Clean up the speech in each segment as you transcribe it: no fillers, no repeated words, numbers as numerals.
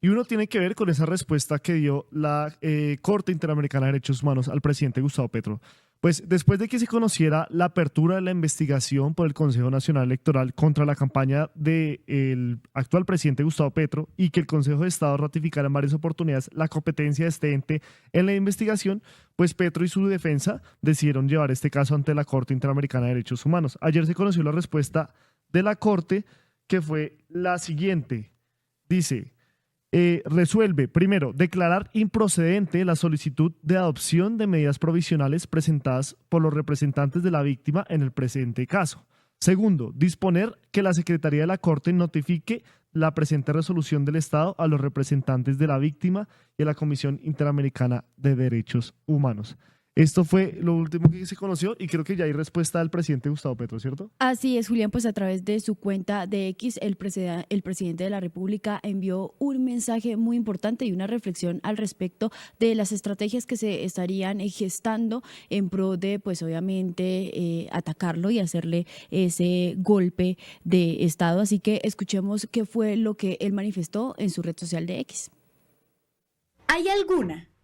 Y uno tiene que ver con esa respuesta que dio la Corte Interamericana de Derechos Humanos al presidente Gustavo Petro. Pues después de que se conociera la apertura de la investigación por el Consejo Nacional Electoral contra la campaña del actual presidente Gustavo Petro y que el Consejo de Estado ratificara en varias oportunidades la competencia de este ente en la investigación, pues Petro y su defensa decidieron llevar este caso ante la Corte Interamericana de Derechos Humanos. Ayer se conoció la respuesta de la Corte, que fue la siguiente. Dice, resuelve, primero, declarar improcedente la solicitud de adopción de medidas provisionales presentadas por los representantes de la víctima en el presente caso. Segundo, disponer que la Secretaría de la Corte notifique la presente resolución del Estado a los representantes de la víctima y a la Comisión Interamericana de Derechos Humanos. Esto fue lo último que se conoció y creo que ya hay respuesta del presidente Gustavo Petro, ¿cierto? Así es, Julián, pues a través de su cuenta de X, el presidente de la República envió un mensaje muy importante y una reflexión al respecto de las estrategias que se estarían gestando en pro de, pues obviamente, atacarlo y hacerle ese golpe de Estado. Así que escuchemos qué fue lo que él manifestó en su red social de X. ¿Hay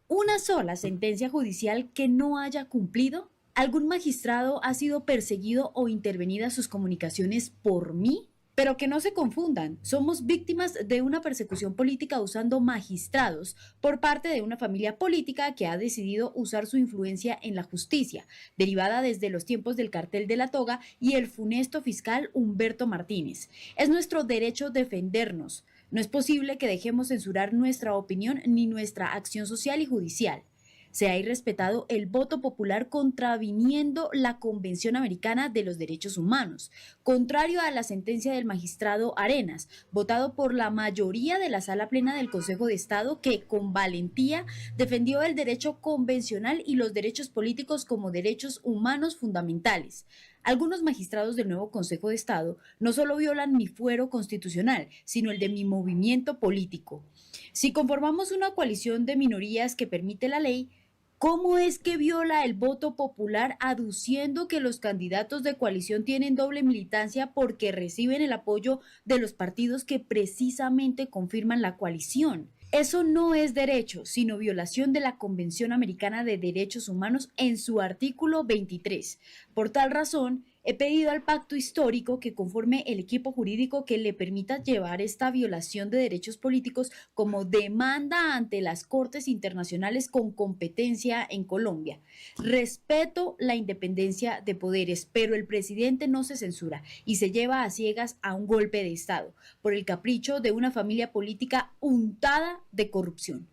una sola sentencia judicial que no haya cumplido? ¿Algún magistrado ha sido perseguido o intervenidas sus comunicaciones por mí? Pero que no se confundan, somos víctimas de una persecución política usando magistrados por parte de una familia política que ha decidido usar su influencia en la justicia, derivada desde los tiempos del cartel de la toga y el funesto fiscal Humberto Martínez. Es nuestro derecho defendernos. No es posible que dejemos censurar nuestra opinión ni nuestra acción social y judicial. Se ha irrespetado el voto popular contraviniendo la Convención Americana de los Derechos Humanos, contrario a la sentencia del magistrado Arenas, votado por la mayoría de la Sala Plena del Consejo de Estado, que con valentía defendió el derecho convencional y los derechos políticos como derechos humanos fundamentales. Algunos magistrados del nuevo Consejo de Estado no solo violan mi fuero constitucional, sino el de mi movimiento político. Si conformamos una coalición de minorías que permite la ley, ¿cómo es que viola el voto popular aduciendo que los candidatos de coalición tienen doble militancia porque reciben el apoyo de los partidos que precisamente confirman la coalición? Eso no es derecho, sino violación de la Convención Americana de Derechos Humanos en su artículo 23. Por tal razón, he pedido al pacto histórico que conforme el equipo jurídico que le permita llevar esta violación de derechos políticos como demanda ante las Cortes Internacionales con competencia en Colombia. Respeto la independencia de poderes, pero el presidente no se censura y se lleva a ciegas a un golpe de Estado por el capricho de una familia política untada de corrupción.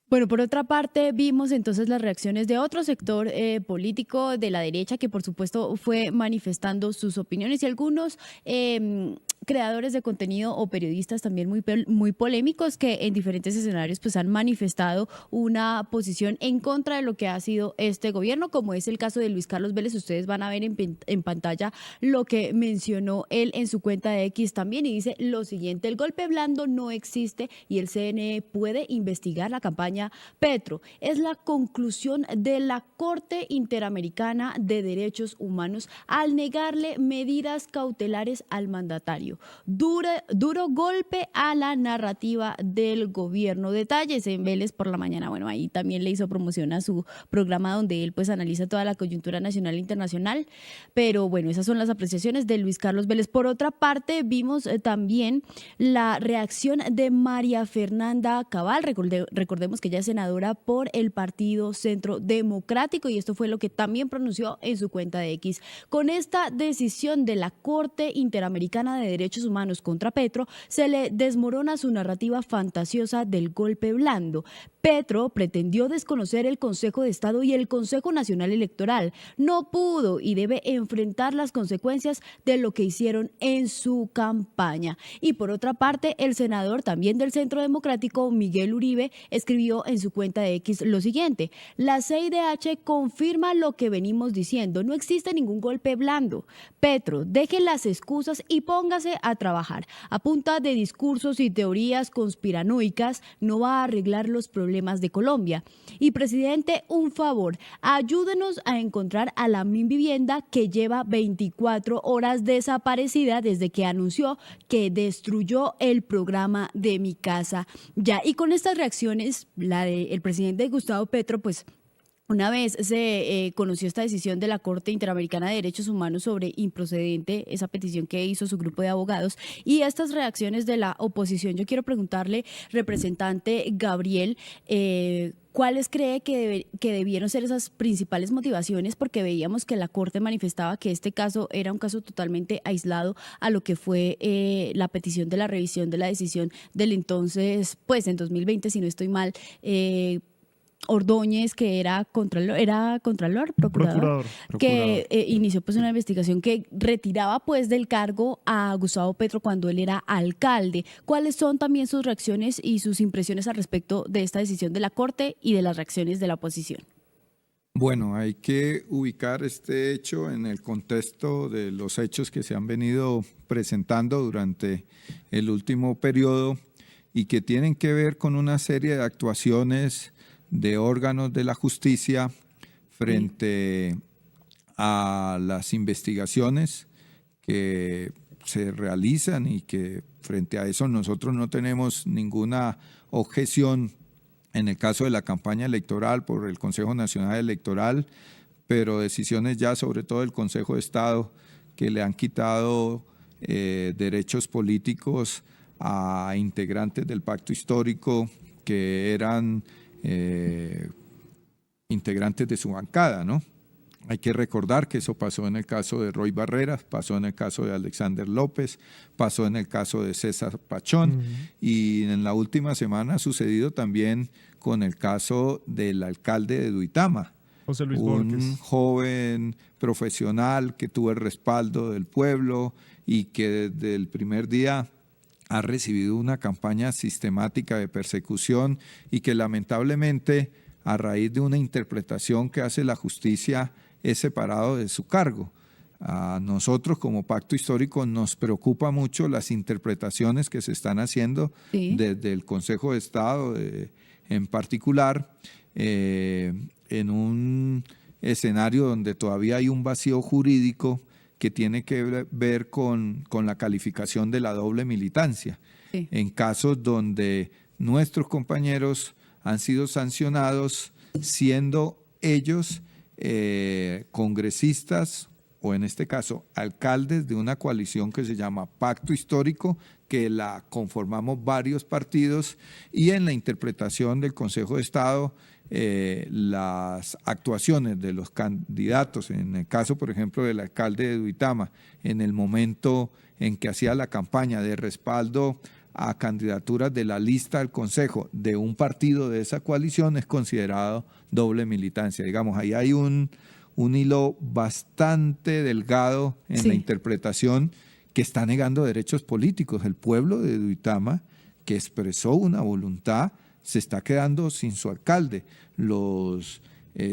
Bueno, por otra parte, vimos entonces las reacciones de otro sector político de la derecha que por supuesto fue manifestando sus opiniones y algunos creadores de contenido o periodistas también muy polémicos que en diferentes escenarios pues han manifestado una posición en contra de lo que ha sido este gobierno, como es el caso de Luis Carlos Vélez. Ustedes van a ver en pantalla lo que mencionó él en su cuenta de X también y dice lo siguiente: el golpe blando no existe y el CNE puede investigar la campaña Petro. Es la conclusión de la Corte Interamericana de Derechos Humanos al negarle medidas cautelares al mandatario. Duro golpe a la narrativa del gobierno. Detalles en Vélez por la Mañana. Bueno, ahí también le hizo promoción a su programa donde él pues analiza toda la coyuntura nacional e internacional. Pero bueno, esas son las apreciaciones de Luis Carlos Vélez. Por otra parte, vimos también la reacción de María Fernanda Cabal. Recordemos que ella es senadora por el Partido Centro Democrático y esto fue lo que también pronunció en su cuenta de X. Con esta decisión de la Corte Interamericana de Derechos Humanos contra Petro, se le desmorona su narrativa fantasiosa del golpe blando. Petro pretendió desconocer el Consejo de Estado y el Consejo Nacional Electoral. No pudo y debe enfrentar las consecuencias de lo que hicieron en su campaña. Y por otra parte, el senador también del Centro Democrático, Miguel Uribe, escribió en su cuenta de X lo siguiente: la CIDH confirma lo que venimos diciendo, no existe ningún golpe blando. Petro, deje las excusas y póngase póngase a trabajar. A punta de discursos y teorías conspiranoicas no va a arreglar los problemas de Colombia. Y presidente, un favor, ayúdenos a encontrar a la Minvivienda que lleva 24 horas desaparecida desde que anunció que destruyó el programa de Mi Casa Ya. Y con estas reacciones, la del presidente Gustavo Petro, pues una vez se conoció esta decisión de la Corte Interamericana de Derechos Humanos sobre improcedente, esa petición que hizo su grupo de abogados, y estas reacciones de la oposición, yo quiero preguntarle, representante Gabriel, ¿cuáles cree que debieron ser esas principales motivaciones? Porque veíamos que la Corte manifestaba que este caso era un caso totalmente aislado a lo que fue la petición de la revisión de la decisión del entonces, pues en 2020, si no estoy mal, Ordóñez, que era procurador, que inició pues una investigación que retiraba pues del cargo a Gustavo Petro cuando él era alcalde. ¿Cuáles son también sus reacciones y sus impresiones al respecto de esta decisión de la Corte y de las reacciones de la oposición? Bueno, hay que ubicar este hecho en el contexto de los hechos que se han venido presentando durante el último periodo y que tienen que ver con una serie de actuaciones de órganos de la justicia frente a las investigaciones que se realizan y que frente a eso nosotros no tenemos ninguna objeción en el caso de la campaña electoral por el Consejo Nacional Electoral, pero decisiones ya sobre todo del Consejo de Estado que le han quitado derechos políticos a integrantes del pacto histórico que eran integrantes de su bancada, ¿no? Hay que recordar que eso pasó en el caso de Roy Barreras, pasó en el caso de Alexander López, pasó en el caso de César Pachón y en la última semana ha sucedido también con el caso del alcalde de Duitama, José Luis un Borges, joven profesional que tuvo el respaldo del pueblo y que desde el primer día ha recibido una campaña sistemática de persecución y que lamentablemente a raíz de una interpretación que hace la justicia es separado de su cargo. A nosotros como Pacto Histórico nos preocupa mucho las interpretaciones que se están haciendo desde el Consejo de Estado en particular, en un escenario donde todavía hay un vacío jurídico que tiene que ver con la calificación de la doble militancia. Sí. En casos donde nuestros compañeros han sido sancionados siendo ellos congresistas o en este caso alcaldes de una coalición que se llama Pacto Histórico, que la conformamos varios partidos, y en la interpretación del Consejo de Estado las actuaciones de los candidatos, en el caso por ejemplo del alcalde de Duitama, en el momento en que hacía la campaña de respaldo a candidaturas de la lista del Consejo de un partido de esa coalición, es considerado doble militancia. Digamos, ahí hay un hilo bastante delgado en la interpretación que está negando derechos políticos. El pueblo de Duitama, que expresó una voluntad, se está quedando sin su alcalde. Los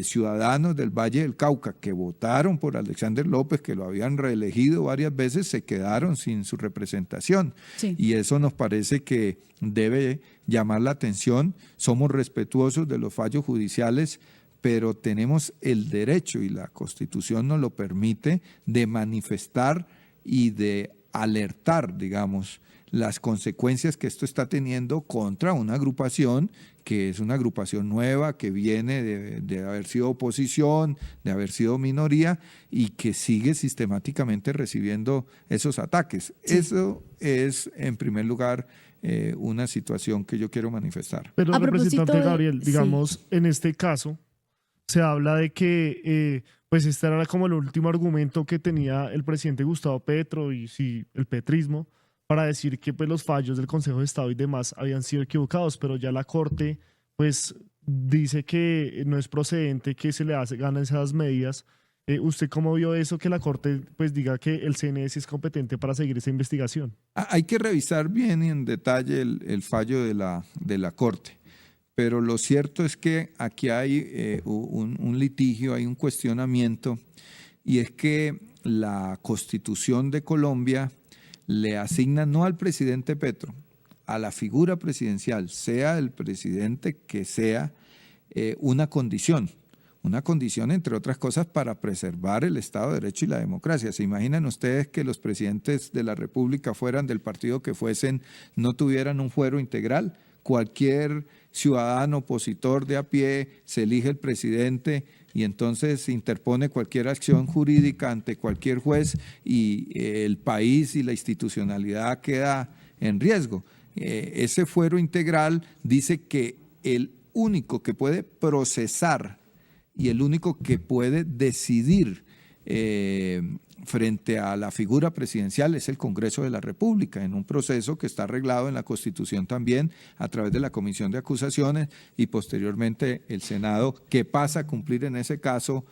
ciudadanos del Valle del Cauca que votaron por Alexander López, que lo habían reelegido varias veces, se quedaron sin su representación. Sí. Y eso nos parece que debe llamar la atención. Somos respetuosos de los fallos judiciales, pero tenemos el derecho, y la Constitución nos lo permite, de manifestar y de alertar, digamos, las consecuencias que esto está teniendo contra una agrupación que es una agrupación nueva, que viene de haber sido oposición, de haber sido minoría y que sigue sistemáticamente recibiendo esos ataques. Sí. Eso es, en primer lugar, una situación que yo quiero manifestar. Pero, representante Gabriel, digamos, en este caso, se habla de que pues este era como el último argumento que tenía el presidente Gustavo Petro y el petrismo para decir que pues los fallos del Consejo de Estado y demás habían sido equivocados, pero ya la Corte pues dice que no es procedente que se le ganen esas medidas. ¿Usted cómo vio eso, que la Corte pues diga que el CNE sí es competente para seguir esa investigación? Hay que revisar bien y en detalle el fallo de la Corte, pero lo cierto es que aquí hay un litigio, hay un cuestionamiento, y es que la Constitución de Colombia le asigna no al presidente Petro, a la figura presidencial, sea el presidente que sea, una condición, entre otras cosas, para preservar el Estado de Derecho y la democracia. ¿Se imaginan ustedes que los presidentes de la República, fueran del partido que fuesen, no tuvieran un fuero integral? Cualquier ciudadano opositor de a pie se elige el presidente y entonces interpone cualquier acción jurídica ante cualquier juez y el país y la institucionalidad queda en riesgo. Ese fuero integral dice que el único que puede procesar y el único que puede decidir frente a la figura presidencial es el Congreso de la República, en un proceso que está arreglado en la Constitución también a través de la Comisión de Acusaciones y posteriormente el Senado, que pasa a cumplir en ese caso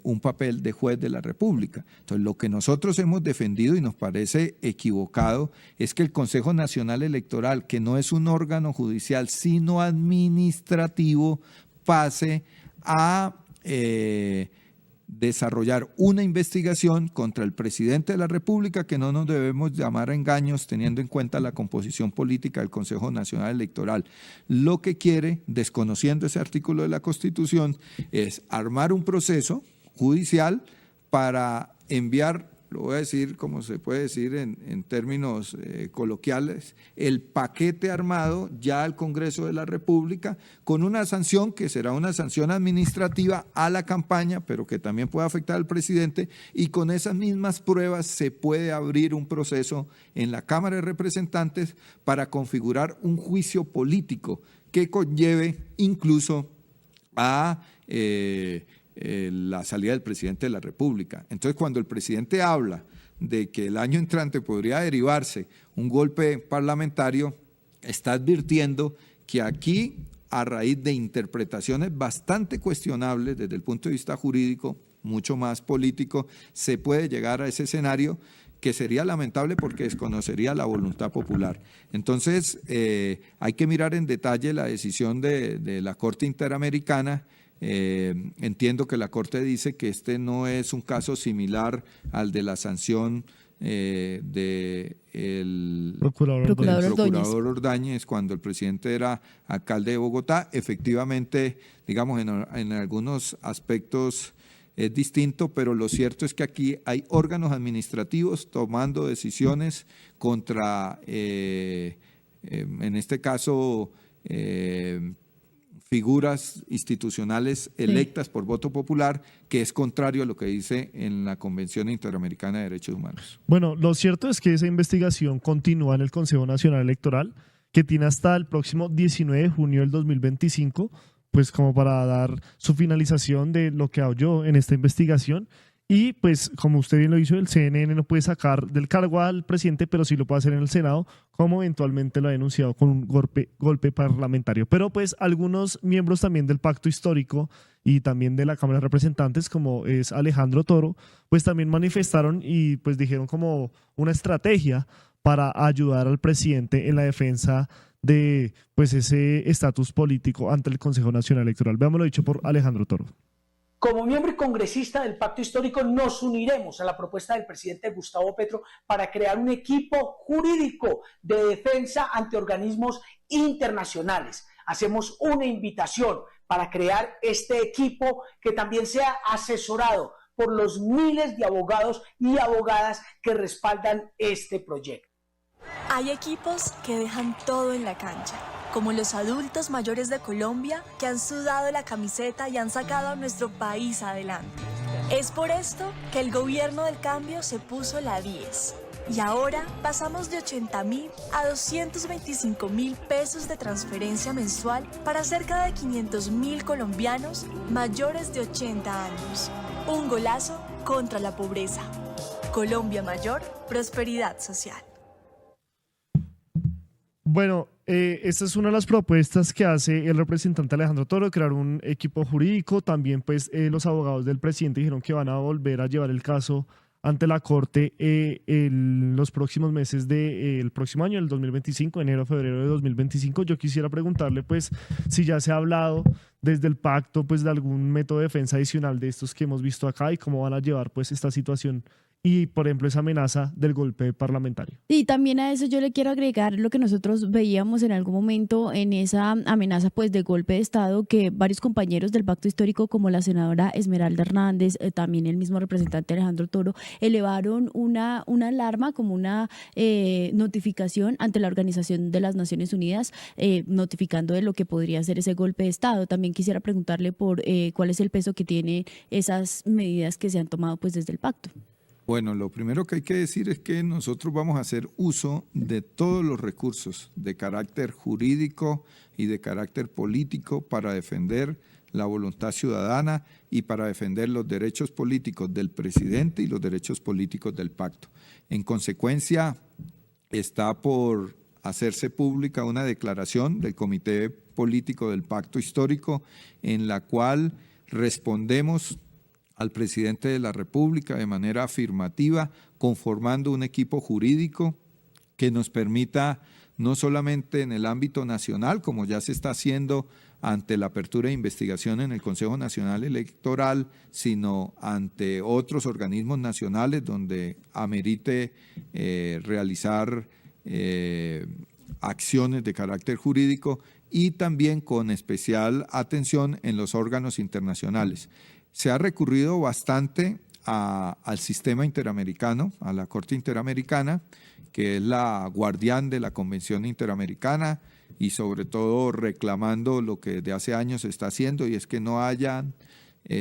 un papel de juez de la República. Entonces, lo que nosotros hemos defendido y nos parece equivocado es que el Consejo Nacional Electoral, que no es un órgano judicial sino administrativo, pase a desarrollar una investigación contra el presidente de la República, que no nos debemos llamar a engaños teniendo en cuenta la composición política del Consejo Nacional Electoral. Lo que quiere, desconociendo ese artículo de la Constitución, es armar un proceso judicial para enviar, lo voy a decir como se puede decir en términos coloquiales, el paquete armado ya al Congreso de la República con una sanción que será una sanción administrativa a la campaña, pero que también puede afectar al presidente, y con esas mismas pruebas se puede abrir un proceso en la Cámara de Representantes para configurar un juicio político que conlleve incluso a la salida del presidente de la República. Entonces, cuando el presidente habla de que el año entrante podría derivarse un golpe parlamentario, está advirtiendo que aquí, a raíz de interpretaciones bastante cuestionables desde el punto de vista jurídico, mucho más político, se puede llegar a ese escenario que sería lamentable porque desconocería la voluntad popular. Entonces, hay que mirar en detalle la decisión de la Corte Interamericana. Entiendo que la Corte dice que este no es un caso similar al de la sanción del procurador Ordóñez cuando el presidente era alcalde de Bogotá. Efectivamente, digamos, en algunos aspectos es distinto, pero lo cierto es que aquí hay órganos administrativos tomando decisiones contra, en este caso, figuras institucionales electas por voto popular, que es contrario a lo que dice en la Convención Interamericana de Derechos Humanos. Bueno, lo cierto es que esa investigación continúa en el Consejo Nacional Electoral, que tiene hasta el próximo 19 de junio del 2025, pues como para dar su finalización de lo que halló en esta investigación. Y pues, como usted bien lo hizo, el CNN no puede sacar del cargo al presidente, pero sí lo puede hacer en el Senado, como eventualmente lo ha denunciado con un golpe parlamentario. Pero pues algunos miembros también del Pacto Histórico y también de la Cámara de Representantes, como es Alejandro Toro, pues también manifestaron y pues dijeron como una estrategia para ayudar al presidente en la defensa de pues ese estatus político ante el Consejo Nacional Electoral. Veamos lo dicho por Alejandro Toro. Como miembro y congresista del Pacto Histórico, nos uniremos a la propuesta del presidente Gustavo Petro para crear un equipo jurídico de defensa ante organismos internacionales. Hacemos una invitación para crear este equipo que también sea asesorado por los miles de abogados y abogadas que respaldan este proyecto. Hay equipos que dejan todo en la cancha, como los adultos mayores de Colombia que han sudado la camiseta y han sacado a nuestro país adelante. Es por esto que el gobierno del cambio se puso la 10 y ahora pasamos de 80.000 a 225.000 pesos de transferencia mensual para cerca de 500.000 colombianos mayores de 80 años. Un golazo contra la pobreza. Colombia Mayor, prosperidad social. Bueno, esta es una de las propuestas que hace el representante Alejandro Toro, crear un equipo jurídico. También pues los abogados del presidente dijeron que van a volver a llevar el caso ante la Corte en los próximos meses del próximo año, el 2025, enero, febrero de 2025. Yo quisiera preguntarle pues si ya se ha hablado desde el pacto pues de algún método de defensa adicional de estos que hemos visto acá y cómo van a llevar pues esta situación y, por ejemplo, esa amenaza del golpe parlamentario. Y también a eso yo le quiero agregar lo que nosotros veíamos en algún momento en esa amenaza pues de golpe de Estado, que varios compañeros del pacto histórico como la senadora Esmeralda Hernández, también el mismo representante Alejandro Toro, elevaron una alarma como una notificación ante la Organización de las Naciones Unidas, notificando de lo que podría ser ese golpe de Estado. También quisiera preguntarle por cuál es el peso que tienen esas medidas que se han tomado pues desde el pacto. Bueno, lo primero que hay que decir es que nosotros vamos a hacer uso de todos los recursos de carácter jurídico y de carácter político para defender la voluntad ciudadana y para defender los derechos políticos del presidente y los derechos políticos del pacto. En consecuencia, está por hacerse pública una declaración del Comité Político del Pacto Histórico en la cual respondemos al presidente de la República de manera afirmativa, conformando un equipo jurídico que nos permita, no solamente en el ámbito nacional, como ya se está haciendo ante la apertura de investigación en el Consejo Nacional Electoral, sino ante otros organismos nacionales donde amerite realizar acciones de carácter jurídico, y también con especial atención en los órganos internacionales. Se ha recurrido bastante al sistema interamericano, a la Corte Interamericana, que es la guardián de la Convención Interamericana, y sobre todo reclamando lo que desde hace años se está haciendo, y es que no hayan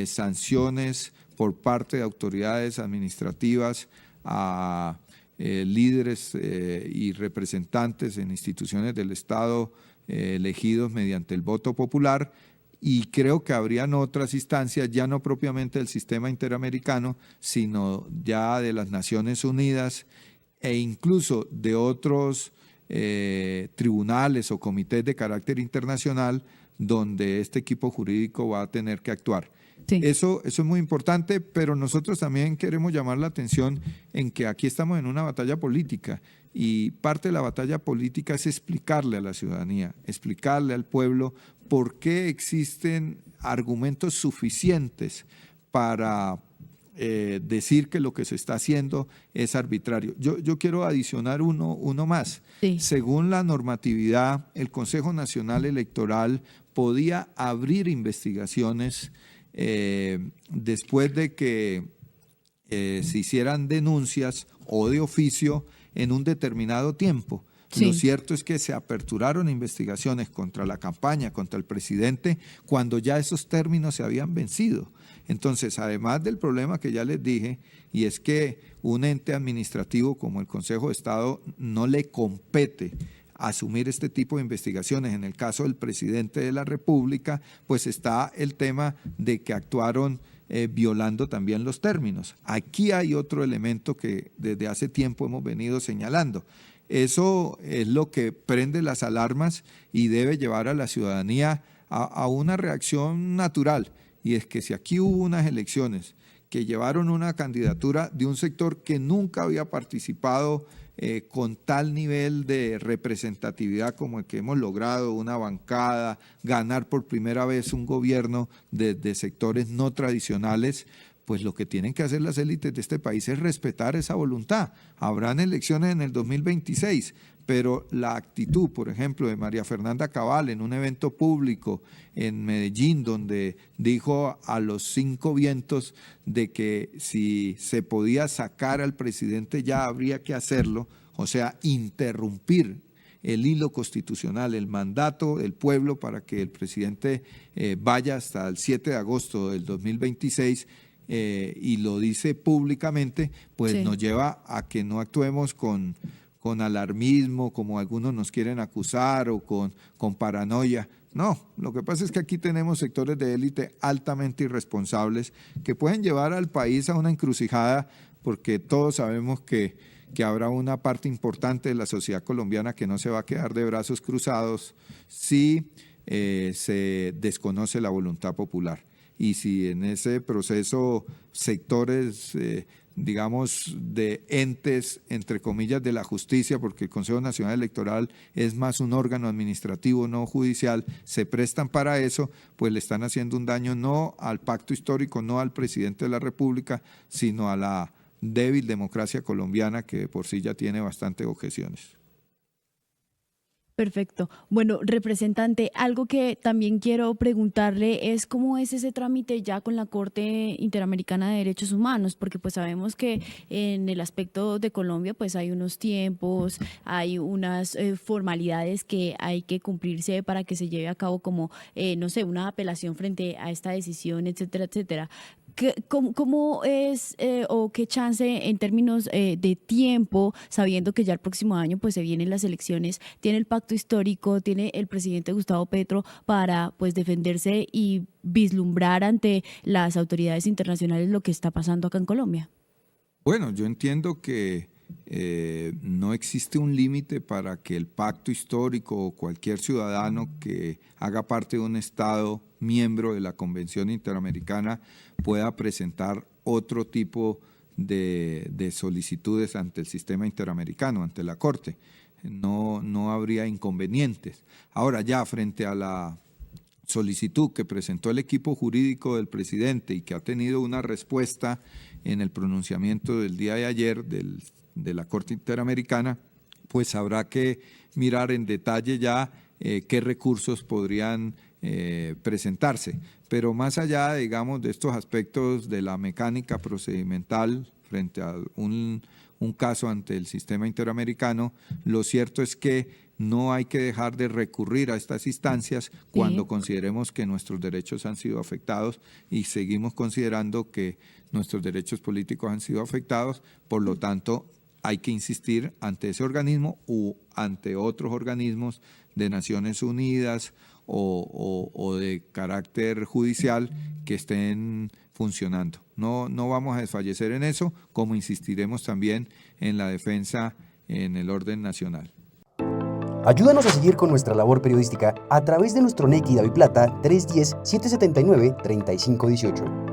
sanciones por parte de autoridades administrativas a líderes y representantes en instituciones del Estado elegidos mediante el voto popular. Y creo que habrían otras instancias, ya no propiamente del sistema interamericano, sino ya de las Naciones Unidas e incluso de otros tribunales o comités de carácter internacional donde este equipo jurídico va a tener que actuar. Sí. Eso es muy importante, pero nosotros también queremos llamar la atención en que aquí estamos en una batalla política, y parte de la batalla política es explicarle a la ciudadanía, explicarle al pueblo por qué existen argumentos suficientes para decir que lo que se está haciendo es arbitrario. Yo quiero adicionar uno más. Sí. Según la normatividad, el Consejo Nacional Electoral podía abrir investigaciones después de que se hicieran denuncias o de oficio en un determinado tiempo. Sí. Lo cierto es que se aperturaron investigaciones contra la campaña, contra el presidente, cuando ya esos términos se habían vencido. Entonces, además del problema que ya les dije, y es que un ente administrativo como el Consejo de Estado no le compete asumir este tipo de investigaciones. En el caso del presidente de la República, pues está el tema de que actuaron violando también los términos. Aquí hay otro elemento que desde hace tiempo hemos venido señalando. Eso es lo que prende las alarmas y debe llevar a la ciudadanía a una reacción natural. Y es que si aquí hubo unas elecciones que llevaron una candidatura de un sector que nunca había participado con tal nivel de representatividad como el que hemos logrado, una bancada, ganar por primera vez un gobierno de sectores no tradicionales, pues lo que tienen que hacer las élites de este país es respetar esa voluntad. Habrán elecciones en el 2026, pero la actitud, por ejemplo, de María Fernanda Cabal en un evento público en Medellín, donde dijo a los 5 vientos de que si se podía sacar al presidente ya habría que hacerlo, o sea, interrumpir el hilo constitucional, el mandato del pueblo para que el presidente vaya hasta el 7 de agosto del 2026, y lo dice públicamente, pues sí, nos lleva a que no actuemos con alarmismo, como algunos nos quieren acusar, o con paranoia. No, lo que pasa es que aquí tenemos sectores de élite altamente irresponsables que pueden llevar al país a una encrucijada, porque todos sabemos que habrá una parte importante de la sociedad colombiana que no se va a quedar de brazos cruzados si se desconoce la voluntad popular. Y si en ese proceso sectores, digamos, de entes, entre comillas, de la justicia, porque el Consejo Nacional Electoral es más un órgano administrativo, no judicial, se prestan para eso, pues le están haciendo un daño no al pacto histórico, no al presidente de la República, sino a la débil democracia colombiana que por sí ya tiene bastantes objeciones. Perfecto. Bueno, representante, algo que también quiero preguntarle es cómo es ese trámite ya con la Corte Interamericana de Derechos Humanos, porque pues sabemos que en el aspecto de Colombia pues hay unos tiempos, hay unas formalidades que hay que cumplirse para que se lleve a cabo como, no sé, una apelación frente a esta decisión, etcétera, etcétera. ¿Cómo es o qué chance en términos de tiempo, sabiendo que ya el próximo año pues se vienen las elecciones, tiene el pacto histórico, tiene el presidente Gustavo Petro para pues defenderse y vislumbrar ante las autoridades internacionales lo que está pasando acá en Colombia? Bueno, yo entiendo que no existe un límite para que el pacto histórico o cualquier ciudadano que haga parte de un Estado miembro de la Convención Interamericana pueda presentar otro tipo de solicitudes ante el sistema interamericano, ante la Corte. No habría inconvenientes. Ahora ya frente a la solicitud que presentó el equipo jurídico del presidente y que ha tenido una respuesta en el pronunciamiento del día de ayer de la Corte Interamericana, pues habrá que mirar en detalle ya qué recursos podrían presentarse. Pero más allá, digamos, de estos aspectos de la mecánica procedimental frente a un caso ante el sistema interamericano, lo cierto es que no hay que dejar de recurrir a estas instancias cuando consideremos que nuestros derechos han sido afectados y seguimos considerando que nuestros derechos políticos han sido afectados, por lo tanto hay que insistir ante ese organismo u ante otros organismos de Naciones Unidas o de carácter judicial que estén funcionando. No vamos a desfallecer en eso, como insistiremos también en la defensa en el orden nacional. Ayúdanos a seguir con nuestra labor periodística a través de nuestro NECI DaviPlata 310-779-3518.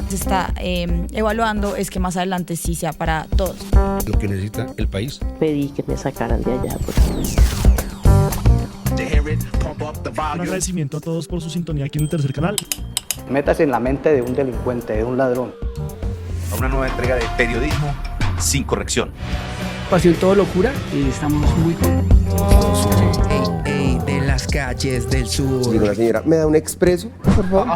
Se está evaluando es que más adelante sí sea para todos. Lo que necesita el país. Pedí que me sacaran de allá. Un agradecimiento a todos por su sintonía aquí en el tercer canal. Métase en la mente de un delincuente, de un ladrón. A una nueva entrega de periodismo sin corrección. Pasión todo locura y estamos muy contentos. De las calles del sur. Digo, la señora, ¿me da un expreso, por favor?